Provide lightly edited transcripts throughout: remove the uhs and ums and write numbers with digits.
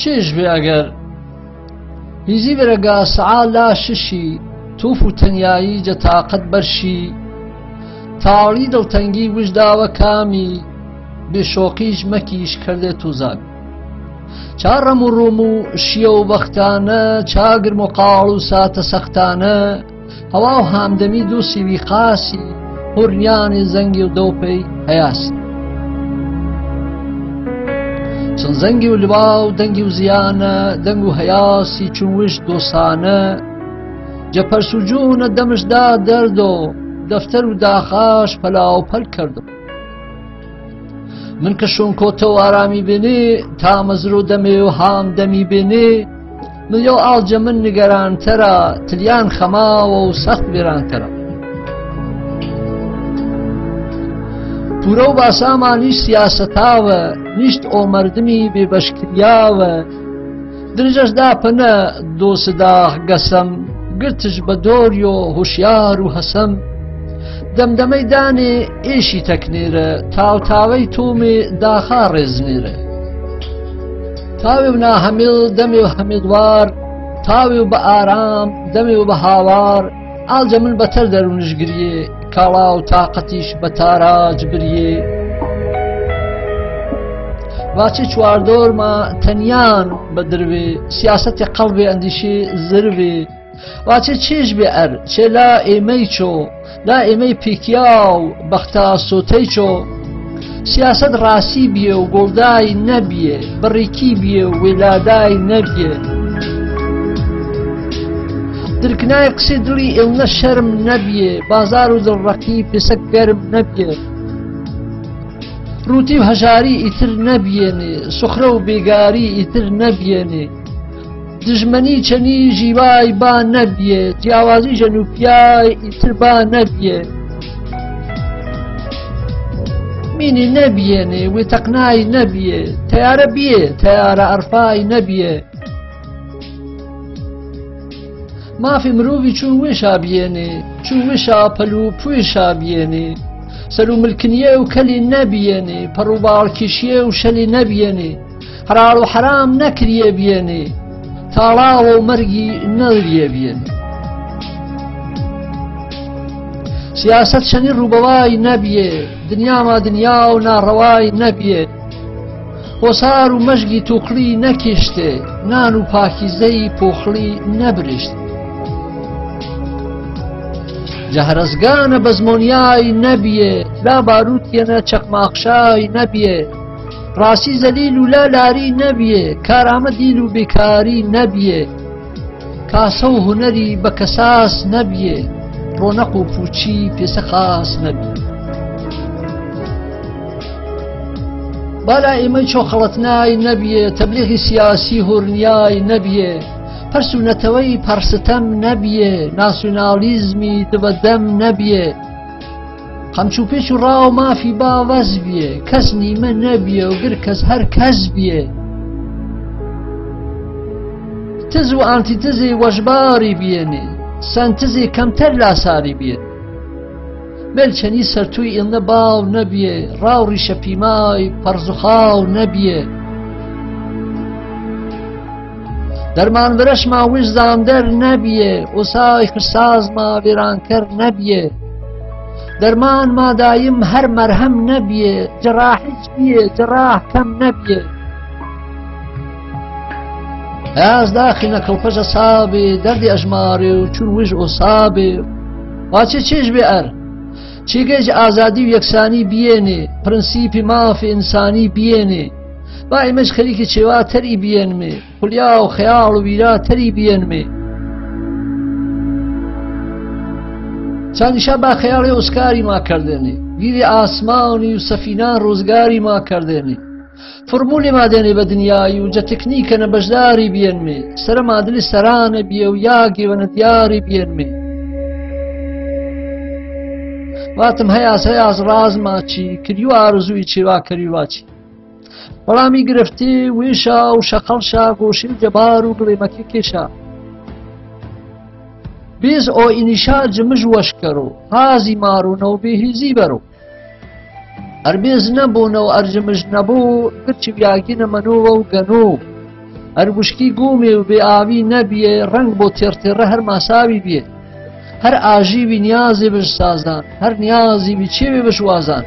چێژ بێ ئەگەر هیزی بەرەگا سەعا لا ششی توف و تەنیایی جەتاقەت بەرشی تاڵی دڵتەنگی وشداوە کامی بێشۆقیش مەکیش کردێت و زاگ چارڕەم و ڕووم و شیە و بەختانە چاگرم و قاڵ و ساتە سەختانە هەوا و هامدەمی دوو سیوی قاسی هوڕیانی زەنگی و دەوپەی هەیاسی چەند زەنگی و لبا و دەنگی و زیانە دەنگ و هەیاسی چون وش دۆسانە جەپەرس و جوونە دەمشدا دەردۆ دەفتەر و داخاش پەلاو پەل کردم من کە شۆن کۆتە و ئارامی بێنێ تا مەزر و دەمێ و هام دەمی بێنێ ملیۆ ئاڵجە من نیگەرانتەرە تلیان خەماوە و سەخت بێرانتەرە پورە و باسامان نیش سیاسەتاوە نیشت ئۆمەردمی بێبەشکریاوە درجەش داپەنە دۆسداخ گەسەم گرتش بە دۆری و هوشیار و هەسەم دەمدەمەی دانێ ئێشی تەکنێرە تاوتاوەی تۆمێ داخا ڕێزنێرە تاوێ و ناهەمیڵ دەمێ و هەمیڵوار تاوێ و بە ئارام دەمێ و بە هاوار ئاڵجە من بەتەر دەروونشگریێ کاڵا و تاقەتیش بە تاراج بریێ واچێ چواردۆرمە تەنیان بە دروێ سیاسەتی قەڵبێ ئەندیشێ زروێ واچێ چێژ بێ ئەر چێ لا ئێمەی چۆ لا ئێمەی پێکیا و بەختا سۆتەی چۆ سیاست ڕاستی بیە و گۆڵدای نەبیێ بڕێکی بیە و وێلادای نەبیێ درکنای قسەی دڵی ئێوە شەرم نەبیێ بازار و دڵڕەقی پێسە گەرم نەبیێ ڕووتی و هەژاری ئیتر نەبیێنێ سوخرە و بێگاری ئیتر نەبیێنێ دژمەنی چەنی ژیوای با نەبیێ جیاوازی ژەنوپیای ئیتر با نەبیێ مینی نەبیێنێ وێ تەقنای نەبیێ تەیارە بیێ تەیارە ئەرفای نەبیێ مافی مرۆڤی چون وێشا بێنێ چون وێشا پەل و پوێشا بێنێ سەر و ملکنیە و کەلی نەبیێنێ پەڕ و باڵکیشیە و شەلی نەبیێنێ حەرار و حەرام نەکریە بێنێ تاڵاوە و مەرگی نەڵیە بێنێ سیاست شەنی ڕووبەوای نەبیێ دنیاما دنیا و ناڕەوای نەبیێ هۆسار و مەژگی تووقڵی نەکێشتێ نان و پاکیزەی پۆخڵی نەبرشت جەهرەزگانە بەزمۆنیای نەبیێ لا باروتیەنە چەقماقشای نەبیێ ڕاستی زەلیل و لا لاری نەبیێ کارامە دیل و بێکاری نەبیێ کاسە و هونەری بە کەساس نەبیێ ڕۆنەق و پوچی پێسە خاس نەبیێ بالا ئێمەی چۆخەڵەتنای نەبیێ تەبلیغی سیاسی هورنیای نەبیێ پەرسوونەتەوەی پەرستەم نەبیێ ناسیۆنالیزمی دبەدەم نەبیێ خەمچوپێچ و ڕاو مافی باوەز بیێ کەس نیمە نەبیێ و گر کەس هەر کەس بیێ تز و ئانتیتزی وەژباری بێنێ سەنتزی کەمتەر لاساری بێت ملچەنی سەرتووی ئێڵنە باو نەبیێ ڕاو ڕیشە پیمای پەرزوخاو نەبیێ دەرمانبرەشما وش زاندەر نەبیێ ئۆسای خرسازما وێرانکەر نەبیێ دەرمان مادایم هەر مەرهەم نەبیێ جەراحیچ بیێ جەراح کەم نەبیێ هەیاز داخینە کەڵپەژە سابێ دەردی ئەژمارێ و چون وش ئۆسابێ واچێ چێژ بێ ئەر چیگەج ئازادی و یەکسانی بێنێ پرەنسیپی مافی ئینسانی بێنێ با ئێمەش خەریکی چێوا تەری بێنمێ خولیا و خەیاڵ و بیرا تەری بێنمێ چاندیشا با خەیاڵی ئۆسکاری ما کردێنێ گیری ئاسمانی و سەفینان ڕۆزگاری ما کردێنێ فرمولی ما دێنێ بە دنیایی و جە تەکنیکەنە بەشداری بێنمێ سەرە مادلی سەرانە بیێ و یاگێوەنە دیاری بێنمێ واتم هەیاز ڕازماچی کردی و ئارزووی چێوا کەریواچی بەڵامی گرفتی وێشا و شەقەڵشا گۆشی و جەبار و گڵێمەکی کێشا بێز ئۆ ئینیشا جمژ وەشکەرۆ هازی ماڕوونەوە بێهیزی بەرۆ ئەربێز نەبوونەوە ئەرجمژ نەبوو گرچی بیاگینە مەنۆوە و گەنۆ هەربشکی گومێ و بێ ئاوی نەبیێ ڕەنگ بۆ تێڕتێڕە هەر ماساوی بێ هەر ئاژیوی نیازێ بەش سازان هەر نیازی بی چێوێ بەش وازان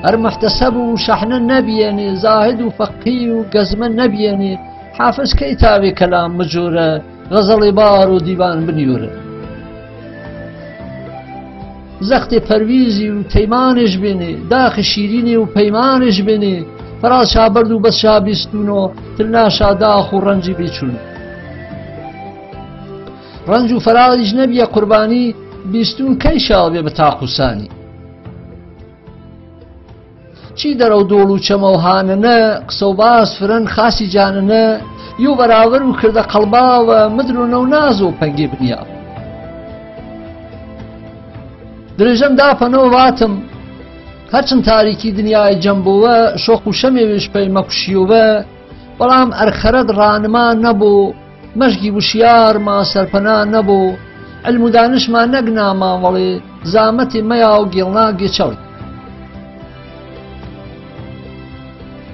هەر محتەسەب و شەحنە نەبیێنێ زاهد و فەقی و گەزمە نەبیێنێ حافظ کەی تاوێ کەلام بجۆرە غەزەڵی بار و دیوان بنیۆرە زەختێ پەرویزی و تەیمانش بێنێ داخی شیرینێ و پەیمانش بێنێ فراز شابرد و بەس شابیستونۆ تلناشا داخ و ڕەنجی بێچون ڕەنج و فرازیش نەبیە قوربانی بیستون کەی شاڵ بێ بە تاقوسانی چی دەرەو دۆڵ و چەمە و هانەنە قسە و باس فرەن خاسی جانەنە یو بەراورد و کردە قەڵباوە مدر و نەو ناز و پەنگێ بنیا درێژەم داپەنەوە واتم هەرچەند تاریکی دنیای جەمبووە شۆخ و شەمێوێش پەی مەکوشیوە بەڵام ئەرخەرەت ڕانمان نەبوو مەشگی وشیارمان سەرپەنا نەبوو علم و دانشمان نەگناماوەڵێ زامەتی مەیا و گێڵناگێ چەڵی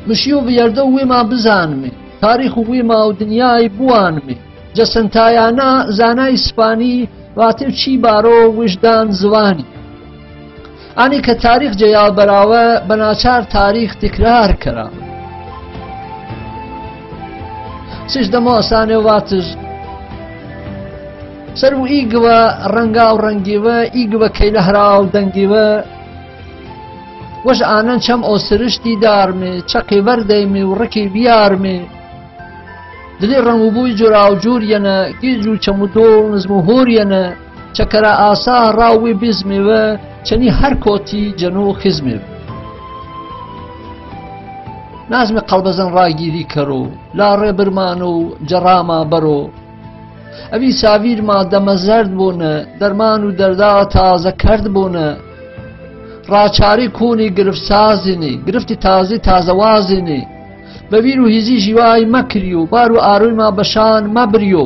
مشی و بەیەردە و وێما بزانمێ تاریخ و وێما و دنیای بوانمێ جەسەنتایانە زانای سپانی واتێ چی بارۆ وجدان زوانی ئانی کە تاریخ جەیال بەراوە بەناچار تاریخ تکرار کەرا سش دەمە ئەسانێ واتش سەر و ئیگوە ڕەنگا و ڕەنگیوە ئیگوە کەی لە هەرا و دەنگیوە وەش ئانەن چەم ئۆسرشتی دارمێ چەقی بەردەیمێ و ڕکی بیارمێ دلێ ڕەنگ و بووی جۆرا و جوورێنە گیج و چەم و دۆڵ نزم و هۆریەنە چەکەرە ئاسا ڕاوی بزمێوە چەنی هەر کۆتی جەنۆ و خزمێ نازمێ قەڵبەزەن ڕاگیری کەرۆ لا ڕێبرمان و جەڕاما بەرۆ ئەوی ساویرما دەمەزەرد بوونە دەرمان و دەردا تازە کرد بوونە ڕاچاری کۆنی گرفتسازێنێ گرفتی تازی تازەوازێنێ بەبیر و هیزی ژیوای مەکری و بار و ئارویما بەشان مەبریۆ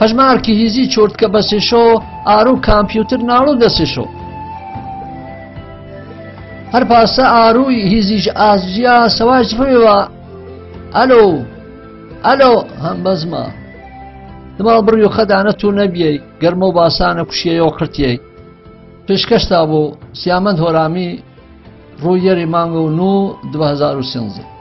هەژمارکی هیزی چۆرتکە بەسێشۆ ئارو کامپیوتر ناڵۆ دەسێشۆ هەر پاسە ئاروی هیزیش ئازجیا سەواج فێوە ئەلۆ ئەلۆ هەم بەزمە دماڵ بڕی و خەدانە تو نەبیەی گەرمە و باسانە کوشیەوە قرتیەی پێشکەشتا بۆ سیامەند هۆرامی ڕووی یەری مانگە و 2013